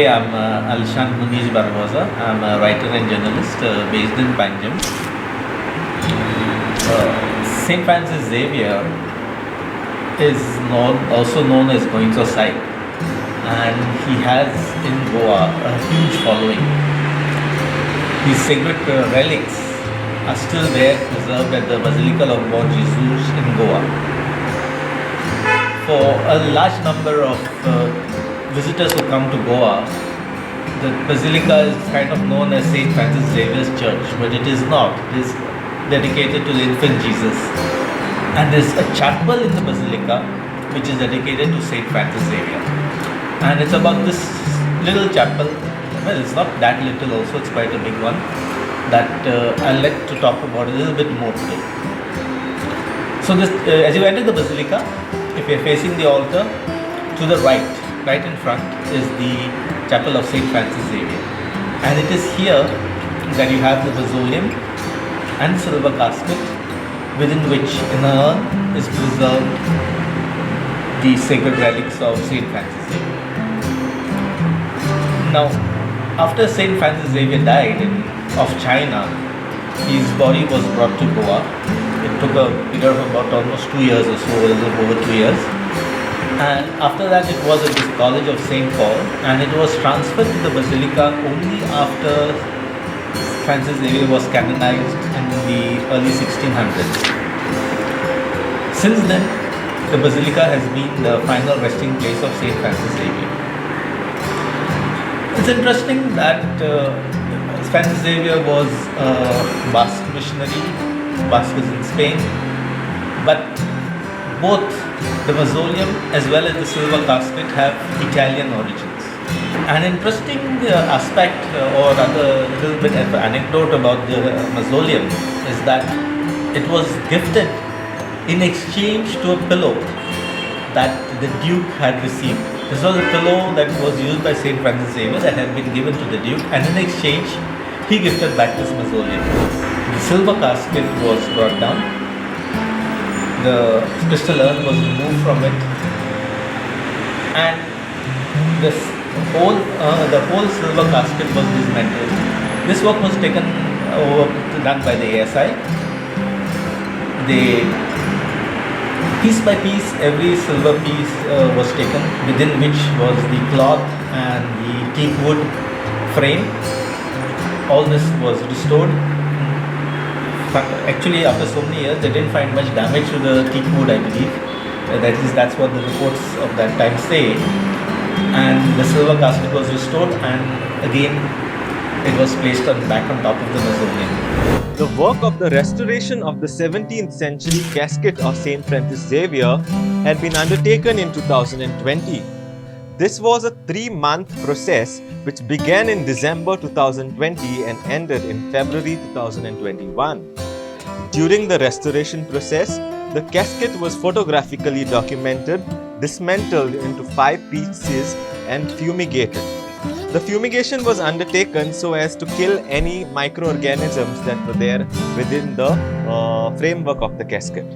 Hey, I'm Alshan Muniz Barboza. I'm a writer and journalist based in Panjim. St. Francis Xavier is also known as Goinzo Sai, and he has in Goa a huge following. These sacred relics are still there, preserved at the Basilica of Bon Jesus in Goa. For a large number of visitors who come to Goa, the basilica is kind of known as St. Francis Xavier's Church, but it is not. It is dedicated to the infant Jesus. And there's a chapel in the basilica which is dedicated to St. Francis Xavier. And it's about this little chapel. Well, it's not that little also, it's quite a big one, that I'd like to talk about a little bit more today. So this, as you enter the basilica, if you're facing the altar, to the right in front is the chapel of St. Francis Xavier. And it is here that you have the Mausoleum and silver casket, within which in an urn is preserved the sacred relics of St. Francis Xavier. Now, after St. Francis Xavier died of China, his body was brought to Goa. It took a period of about almost 2 years or so, a little over 2 years. And after that it was at this College of St. Paul, and it was transferred to the Basilica only after Francis Xavier was canonized in the early 1600s. Since then, the Basilica has been the final resting place of St. Francis Xavier. It's interesting that Francis Xavier was a Basque missionary. Basque was in Spain, but both the Mausoleum as well as the silver casket have Italian origins. An interesting aspect or rather a little bit of an anecdote about the Mausoleum is that it was gifted in exchange to a pillow that the Duke had received. This was a pillow that was used by St. Francis Xavier that had been given to the Duke, and in exchange he gifted back this Mausoleum. The silver casket was brought down, the crystal urn was removed from it, and the whole silver casket was dismantled. This work was done by the ASI. Piece by piece, every silver piece was taken, within which was the cloth and the teak wood frame. All this was restored. Actually, after so many years, they didn't find much damage to the teak wood, I believe. That's what the reports of that time say. And the silver casket was restored, and again it was placed back on top of the Mausoleum. The work of the restoration of the 17th century casket of St. Francis Xavier had been undertaken in 2020. This was a 3-month process which began in December 2020 and ended in February 2021. During the restoration process, the casket was photographically documented, dismantled into 5 pieces and fumigated. The fumigation was undertaken so as to kill any microorganisms that were there within the framework of the casket.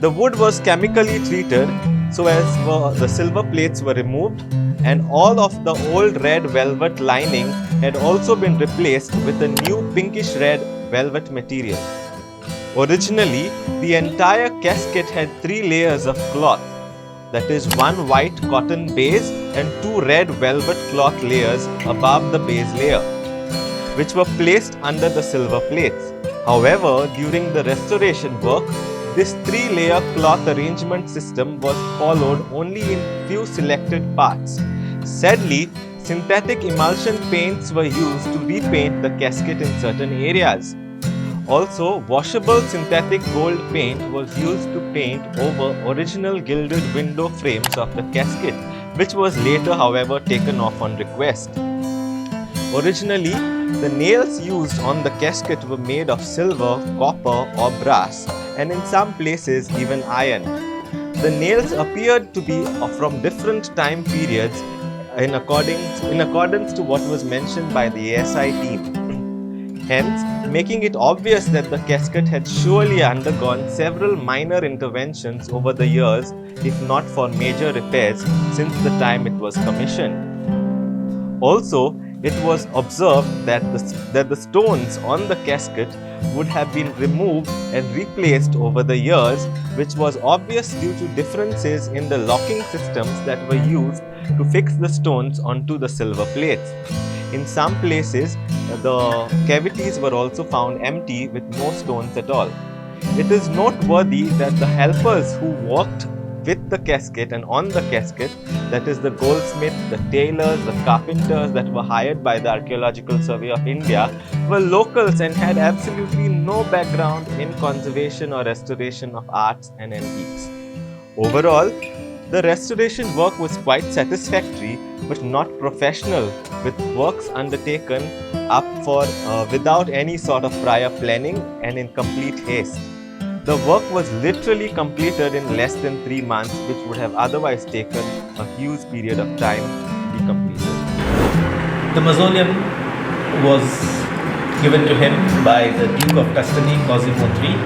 The wood was chemically treated so as the silver plates were removed, and all of the old red velvet lining had also been replaced with a new pinkish red velvet material. Originally, the entire casket had 3 layers of cloth, that is 1 white cotton base and 2 red velvet cloth layers above the base layer, which were placed under the silver plates. However, during the restoration work, this 3-layer cloth arrangement system was followed only in few selected parts. Sadly, synthetic emulsion paints were used to repaint the casket in certain areas. Also, washable synthetic gold paint was used to paint over original gilded window frames of the casket, which was later, however, taken off on request. Originally, the nails used on the casket were made of silver, copper or brass, and in some places even iron. The nails appeared to be from different time periods in accordance to what was mentioned by the ASI team. Hence, making it obvious that the casket had surely undergone several minor interventions over the years, if not for major repairs, since the time it was commissioned. Also, it was observed that the stones on the casket would have been removed and replaced over the years, which was obvious due to differences in the locking systems that were used to fix the stones onto the silver plates. In some places, the cavities were also found empty with no stones at all. It is noteworthy that the helpers who worked with the casket and on the casket, that is the goldsmith, the tailors, the carpenters that were hired by the Archaeological Survey of India, were locals and had absolutely no background in conservation or restoration of arts and antiques. Overall, the restoration work was quite satisfactory but not professional, with works undertaken up for without any sort of prior planning and in complete haste. The work was literally completed in less than 3 months, which would have otherwise taken a huge period of time to be completed. The mausoleum was given to him by the Duke of Tuscany, Cosimo III,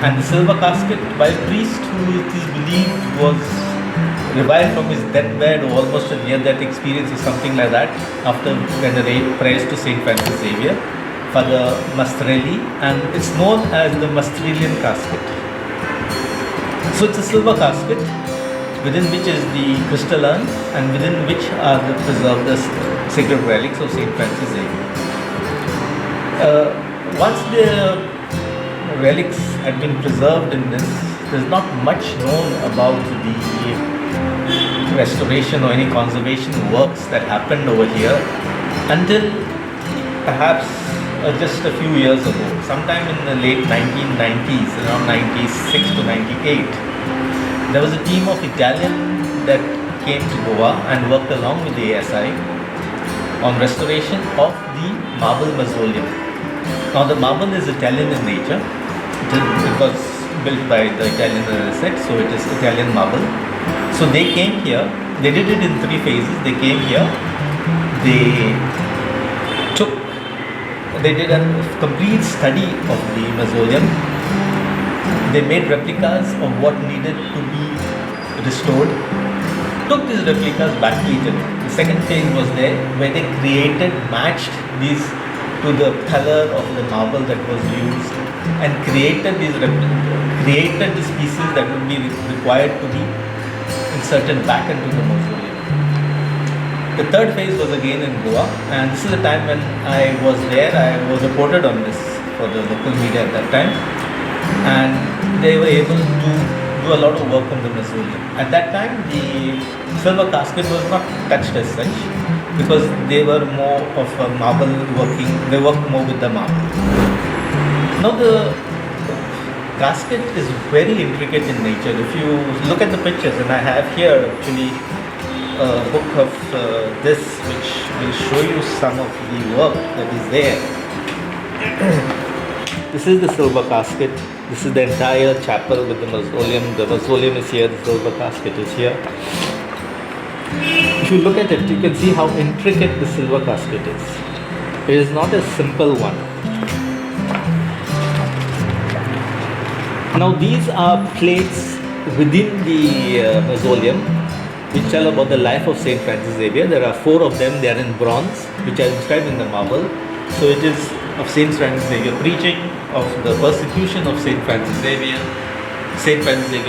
and the silver casket by a priest who it is believed was revived from his deathbed or almost a near-death experience or something like that after venerate prayers to Saint Francis Xavier, Father Mastrelli, and it's known as the Mastrelian casket. So it's a silver casket within which is the crystal urn and within which are the preserved the sacred relics of Saint Francis Xavier. Once the relics had been preserved in this, there's not much known about the restoration or any conservation works that happened over here until perhaps just a few years ago, sometime in the late 1990s, around 96 to 98, there was a team of Italian that came to Goa and worked along with the ASI on restoration of the marble mausoleum. Now the marble is Italian in nature. It was built by the Italian, as I said, so it is Italian marble. So they came here, they did it in 3 phases. They came here, they did a complete study of the mausoleum. They made replicas of what needed to be restored, took these replicas back to Italy. The second phase was there where they matched these to the color of the marble that was used and created these pieces that would be required to be inserted back into the mausoleum. The third phase was again in Goa, and this is the time when I was there. I was reported on this for the local media at that time, and they were able to do a lot of work on the mausoleum. At that time, the silver casket was not touched as such because they were more of a marble working. They worked more with the marble. Now the casket is very intricate in nature. If you look at the pictures, and I have here actually a book of this which will show you some of the work that is there. This is the silver casket. This is the entire chapel with the mausoleum. The mausoleum is here, the silver casket is here. If you look at it, you can see how intricate the silver casket is. It is not a simple one. Now these are plates within the mausoleum which tell about the life of Saint Francis Xavier. There are 4 of them. They are in bronze, which are inscribed in the marble. So it is of Saint Francis Xavier preaching, of the persecution of Saint Francis Xavier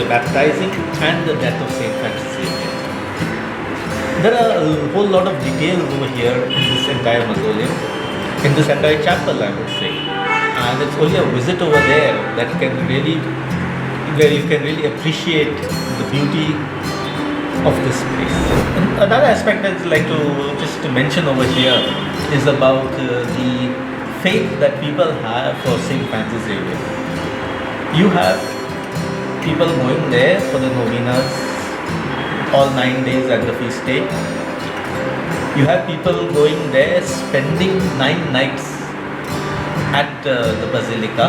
baptizing, and the death of Saint Francis Xavier. There are a whole lot of details over here in this entire mausoleum, in this entire chapel, I would say. And it's only a visit over there that can really, where you can really appreciate the beauty of this place. And another aspect I'd like to just mention over here is about the faith that people have for Saint Francis Xavier. You have people going there for the novenas all 9 days at the feast day. You have people going there spending 9 nights at the Basilica,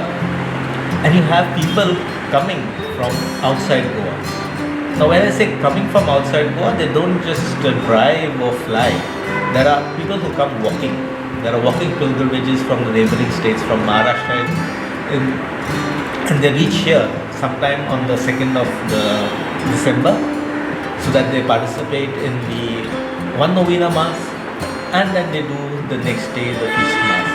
and you have people coming from outside Goa. Now when I say coming from outside Goa, they don't just drive or fly. There are people who come walking. There are walking pilgrimages from the neighboring states, from Maharashtra, and they reach here sometime on the 2nd of December, so that they participate in the one novena mass and then they do the next day the feast mass.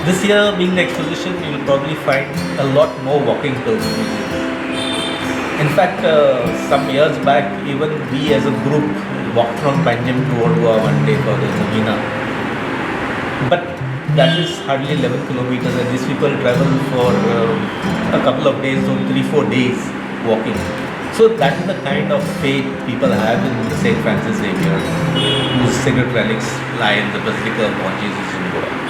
This year, being the exposition, you will probably find a lot more walking pilgrimages. In fact, some years back, even we as a group walked from Mending to Old Goa one day for the Zamina. But that is hardly 11 kilometers, and these people travel for a couple of days, or 3-4 days walking. So that is the kind of faith people have in the St. Francis Xavier, whose sacred relics lie in the Basilica of Bon Jesus in Goa.